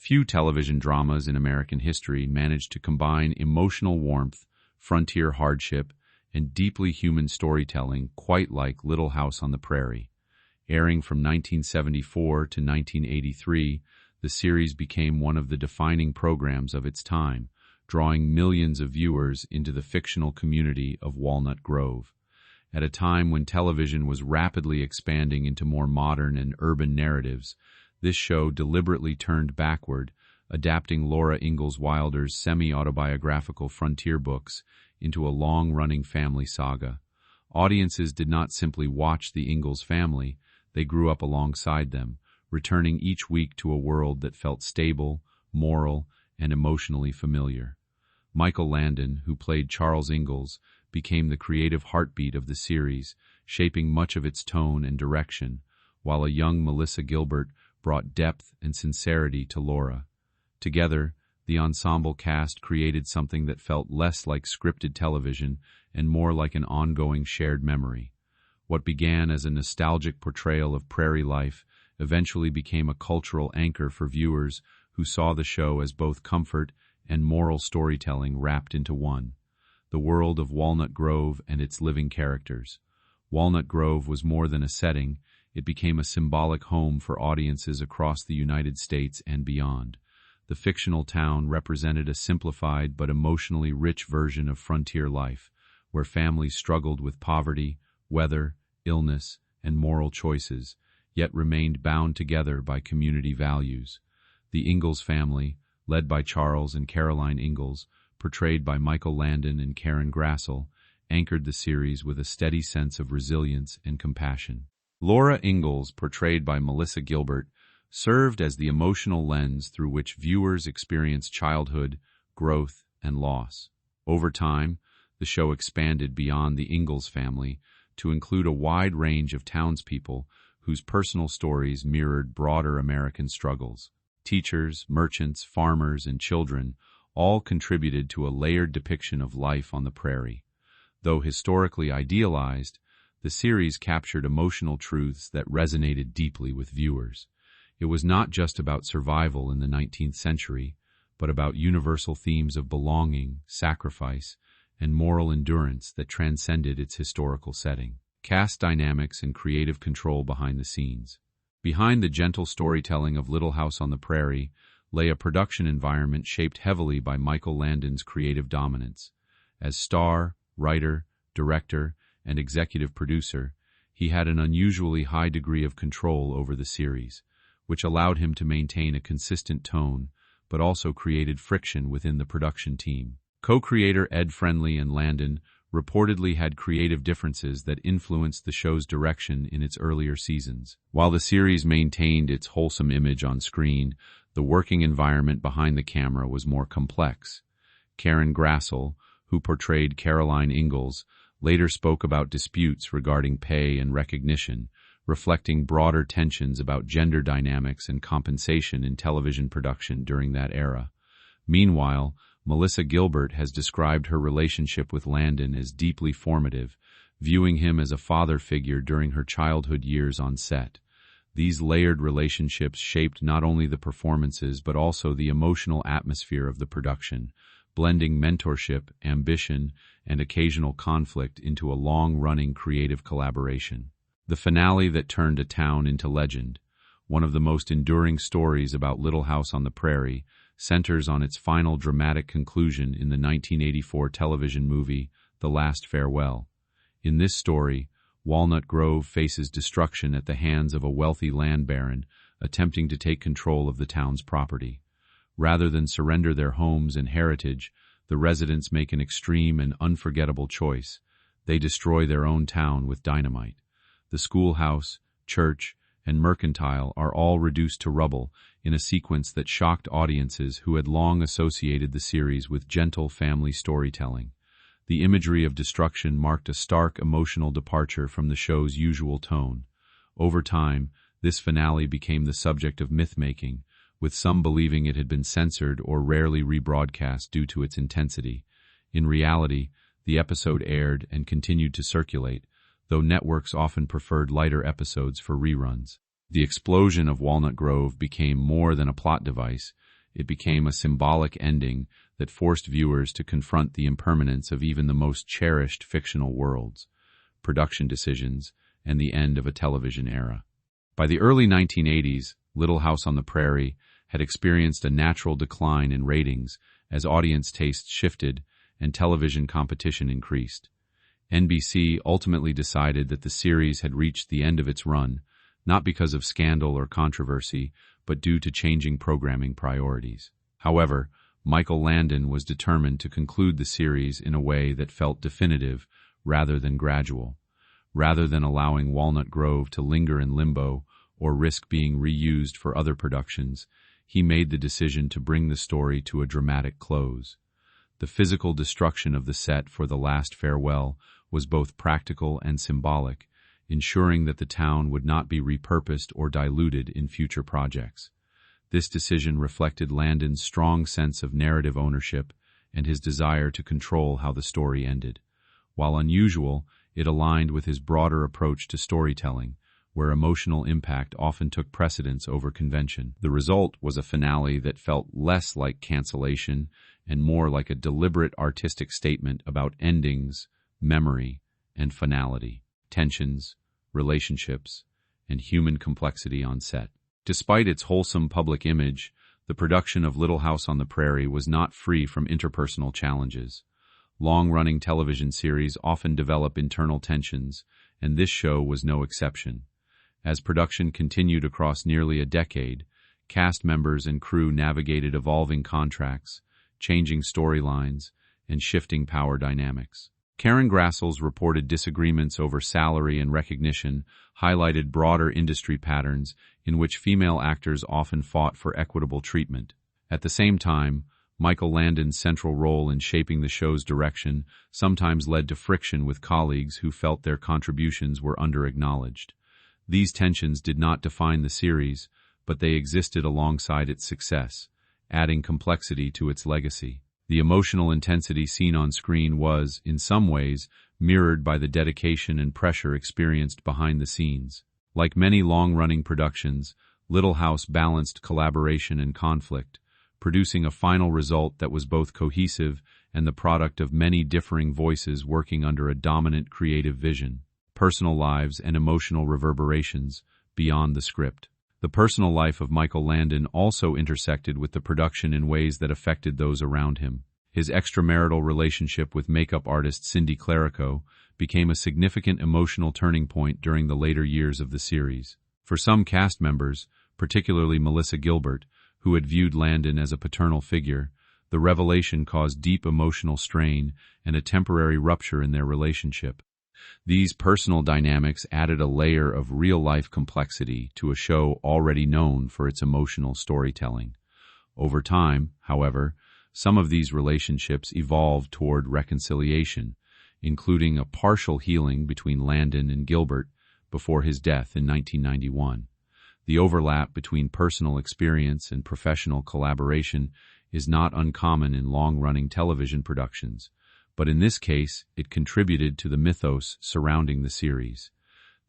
Few television dramas in American history managed to combine emotional warmth, frontier hardship, and deeply human storytelling quite like Little House on the Prairie. Airing from 1974 to 1983, the series became one of the defining programs of its time, drawing millions of viewers into the fictional community of Walnut Grove. At a time when television was rapidly expanding into more modern and urban narratives, this show deliberately turned backward, adapting Laura Ingalls Wilder's semi-autobiographical frontier books into a long-running family saga. Audiences did not simply watch the Ingalls family, they grew up alongside them, returning each week to a world that felt stable, moral, and emotionally familiar. Michael Landon, who played Charles Ingalls, became the creative heartbeat of the series, shaping much of its tone and direction, while a young Melissa Gilbert brought depth and sincerity to Laura. Together, the ensemble cast created something that felt less like scripted television and more like an ongoing shared memory. What began as a nostalgic portrayal of prairie life eventually became a cultural anchor for viewers who saw the show as both comfort and moral storytelling wrapped into one. The world of Walnut Grove and its living characters. Walnut Grove was more than a setting, it became a symbolic home for audiences across the United States and beyond. The fictional town represented a simplified but emotionally rich version of frontier life, where families struggled with poverty, weather, illness, and moral choices, yet remained bound together by community values. The Ingalls family, led by Charles and Caroline Ingalls, portrayed by Michael Landon and Karen Grassel, anchored the series with a steady sense of resilience and compassion. Laura Ingalls, portrayed by Melissa Gilbert, served as the emotional lens through which viewers experienced childhood, growth, and loss. Over time, the show expanded beyond the Ingalls family to include a wide range of townspeople whose personal stories mirrored broader American struggles. Teachers, merchants, farmers, and children all contributed to a layered depiction of life on the prairie. Though historically idealized, the series captured emotional truths that resonated deeply with viewers. It was not just about survival in the 19th century, but about universal themes of belonging, sacrifice, and moral endurance that transcended its historical setting. Cast dynamics and creative control behind the scenes. Behind the gentle storytelling of Little House on the Prairie lay a production environment shaped heavily by Michael Landon's creative dominance. As star, writer, director, and executive producer, he had an unusually high degree of control over the series, which allowed him to maintain a consistent tone, but also created friction within the production team. Co-creator Ed Friendly and Landon reportedly had creative differences that influenced the show's direction in its earlier seasons. While the series maintained its wholesome image on screen, the working environment behind the camera was more complex. Karen Grassel, who portrayed Caroline Ingalls, later spoke about disputes regarding pay and recognition, reflecting broader tensions about gender dynamics and compensation in television production during that era. Meanwhile, Melissa Gilbert has described her relationship with Landon as deeply formative, viewing him as a father figure during her childhood years on set. These layered relationships shaped not only the performances but also the emotional atmosphere of the production, blending mentorship, ambition, and occasional conflict into a long-running creative collaboration. The finale that turned a town into legend, one of the most enduring stories about Little House on the Prairie, centers on its final dramatic conclusion in the 1984 television movie, The Last Farewell. In this story, Walnut Grove faces destruction at the hands of a wealthy land baron attempting to take control of the town's property. Rather than surrender their homes and heritage, the residents make an extreme and unforgettable choice. They destroy their own town with dynamite. The schoolhouse, church, and mercantile are all reduced to rubble in a sequence that shocked audiences who had long associated the series with gentle family storytelling. The imagery of destruction marked a stark emotional departure from the show's usual tone. Over time, this finale became the subject of myth-making, with some believing it had been censored or rarely rebroadcast due to its intensity. In reality, the episode aired and continued to circulate, though networks often preferred lighter episodes for reruns. The explosion of Walnut Grove became more than a plot device. it became a symbolic ending that forced viewers to confront the impermanence of even the most cherished fictional worlds, production decisions, and the end of a television era. By the early 1980s, Little House on the Prairie had experienced a natural decline in ratings as audience tastes shifted and television competition increased. NBC ultimately decided that the series had reached the end of its run, not because of scandal or controversy, but due to changing programming priorities. However, Michael Landon was determined to conclude the series in a way that felt definitive rather than gradual. Rather than allowing Walnut Grove to linger in limbo or risk being reused for other productions, he made the decision to bring the story to a dramatic close. The physical destruction of the set for the last farewell was both practical and symbolic, ensuring that the town would not be repurposed or diluted in future projects. This decision reflected Landon's strong sense of narrative ownership and his desire to control how the story ended. While unusual, it aligned with his broader approach to storytelling, where emotional impact often took precedence over convention. The result was a finale that felt less like cancellation and more like a deliberate artistic statement about endings, memory, and finality, tensions, relationships, and human complexity on set. Despite its wholesome public image, the production of Little House on the Prairie was not free from interpersonal challenges. Long-running television series often develop internal tensions, and this show was no exception. As production continued across nearly a decade, cast members and crew navigated evolving contracts, changing storylines, and shifting power dynamics. Karen Grassel's reported disagreements over salary and recognition highlighted broader industry patterns in which female actors often fought for equitable treatment. At the same time, Michael Landon's central role in shaping the show's direction sometimes led to friction with colleagues who felt their contributions were under-acknowledged. These tensions did not define the series, but they existed alongside its success, adding complexity to its legacy. The emotional intensity seen on screen was, in some ways, mirrored by the dedication and pressure experienced behind the scenes. Like many long-running productions, Little House balanced collaboration and conflict, producing a final result that was both cohesive and the product of many differing voices working under a dominant creative vision. Personal lives and emotional reverberations beyond the script. The personal life of Michael Landon also intersected with the production in ways that affected those around him. His extramarital relationship with makeup artist Cindy Clerico became a significant emotional turning point during the later years of the series. For some cast members, particularly Melissa Gilbert, who had viewed Landon as a paternal figure, the revelation caused deep emotional strain and a temporary rupture in their relationship. These personal dynamics added a layer of real-life complexity to a show already known for its emotional storytelling. Over time, however, some of these relationships evolved toward reconciliation, including a partial healing between Landon and Gilbert before his death in 1991. The overlap between personal experience and professional collaboration is not uncommon in long-running television productions, but in this case, it contributed to the mythos surrounding the series.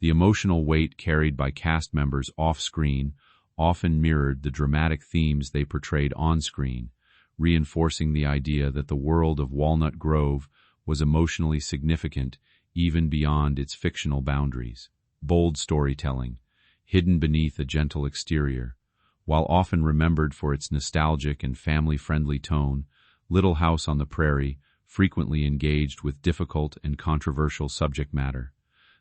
The emotional weight carried by cast members off-screen often mirrored the dramatic themes they portrayed on-screen, reinforcing the idea that the world of Walnut Grove was emotionally significant even beyond its fictional boundaries. Bold storytelling, hidden beneath a gentle exterior. While often remembered for its nostalgic and family-friendly tone, Little House on the Prairie frequently engaged with difficult and controversial subject matter.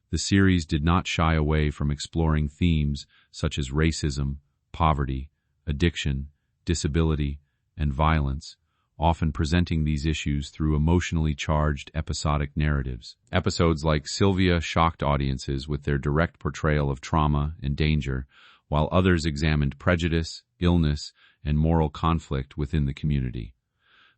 The series did not shy away from exploring themes such as racism, poverty, addiction, disability, and violence, often presenting these issues through emotionally charged episodic narratives. Episodes like Sylvia shocked audiences with their direct portrayal of trauma and danger, while others examined prejudice, illness, and moral conflict within the community.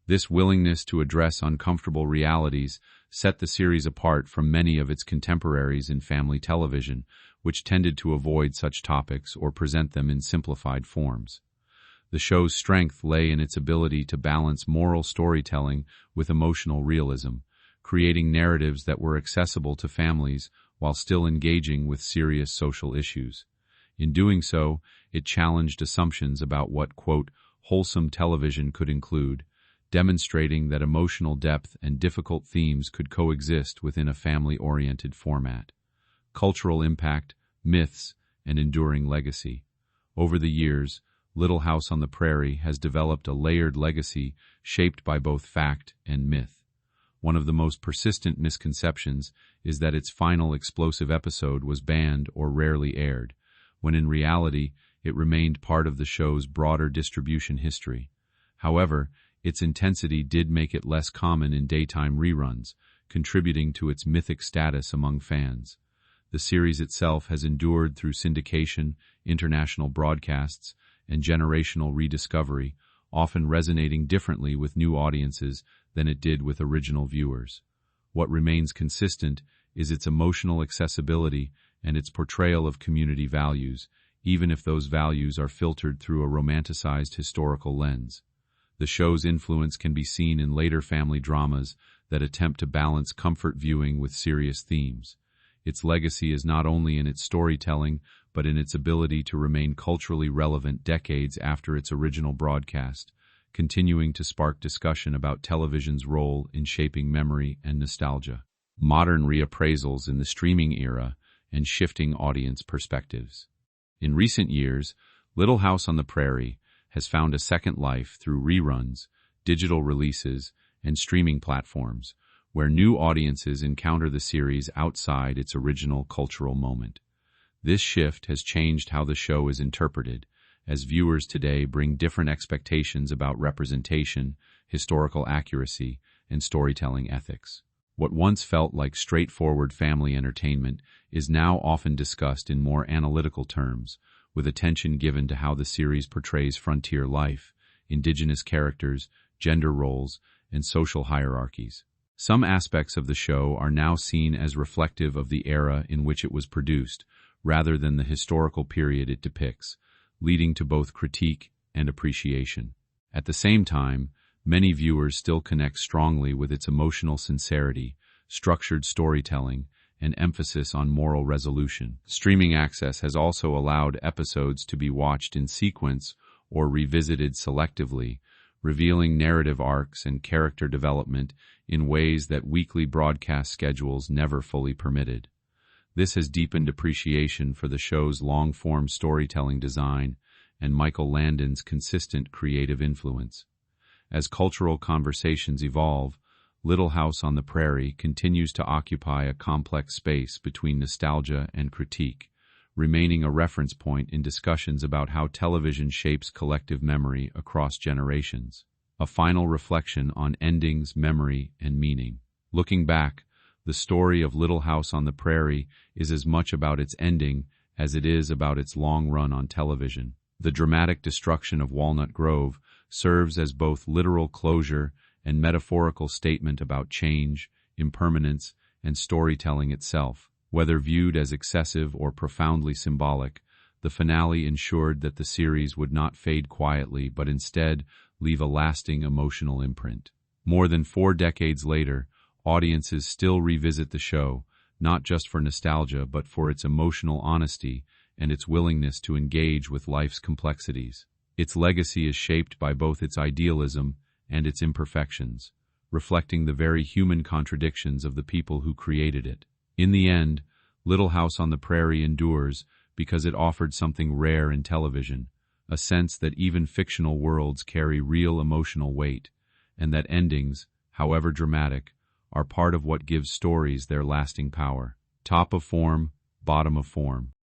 This willingness to address uncomfortable realities set the series apart from many of its contemporaries in family television, which tended to avoid such topics or present them in simplified forms. The show's strength lay in its ability to balance moral storytelling with emotional realism, creating narratives that were accessible to families while still engaging with serious social issues. In doing so, it challenged assumptions about what, quote, wholesome television could include, demonstrating that emotional depth and difficult themes could coexist within a family-oriented format. Cultural impact, myths, and enduring legacy. Over the years, Little House on the Prairie has developed a layered legacy shaped by both fact and myth. One of the most persistent misconceptions is that its final explosive episode was banned or rarely aired, when in reality it remained part of the show's broader distribution history. However, its intensity did make it less common in daytime reruns, contributing to its mythic status among fans. The series itself has endured through syndication, international broadcasts, and generational rediscovery, often resonating differently with new audiences than it did with original viewers. What remains consistent is its emotional accessibility and its portrayal of community values, even if those values are filtered through a romanticized historical lens. The show's influence can be seen in later family dramas that attempt to balance comfort viewing with serious themes. Its legacy is not only in its storytelling, but in its ability to remain culturally relevant decades after its original broadcast, continuing to spark discussion about television's role in shaping memory and nostalgia. Modern reappraisals in the streaming era and shifting audience perspectives. In recent years, Little House on the Prairie has found a second life through reruns, digital releases, and streaming platforms, where new audiences encounter the series outside its original cultural moment. This shift has changed how the show is interpreted, as viewers today bring different expectations about representation, historical accuracy, and storytelling ethics. What once felt like straightforward family entertainment is now often discussed in more analytical terms, with attention given to how the series portrays frontier life, indigenous characters, gender roles, and social hierarchies. Some aspects of the show are now seen as reflective of the era in which it was produced, rather than the historical period it depicts, leading to both critique and appreciation. At the same time, many viewers still connect strongly with its emotional sincerity, structured storytelling, and emphasis on moral resolution. Streaming access has also allowed episodes to be watched in sequence or revisited selectively, revealing narrative arcs and character development in ways that weekly broadcast schedules never fully permitted. This has deepened appreciation for the show's long-form storytelling design and Michael Landon's consistent creative influence. As cultural conversations evolve, Little House on the Prairie continues to occupy a complex space between nostalgia and critique, remaining a reference point in discussions about how television shapes collective memory across generations. A final reflection on endings, memory, and meaning. Looking back, the story of Little House on the Prairie is as much about its ending as it is about its long run on television. The dramatic destruction of Walnut Grove serves as both literal closure and metaphorical statement about change, impermanence, and storytelling itself. Whether viewed as excessive or profoundly symbolic, the finale ensured that the series would not fade quietly but instead leave a lasting emotional imprint. More than 4 decades later, audiences still revisit the show, not just for nostalgia but for its emotional honesty and its willingness to engage with life's complexities. Its legacy is shaped by both its idealism and its imperfections, reflecting the very human contradictions of the people who created it. In the end, Little House on the Prairie endures because it offered something rare in television, a sense that even fictional worlds carry real emotional weight, and that endings, however dramatic, are part of what gives stories their lasting power. Top of form, bottom of form.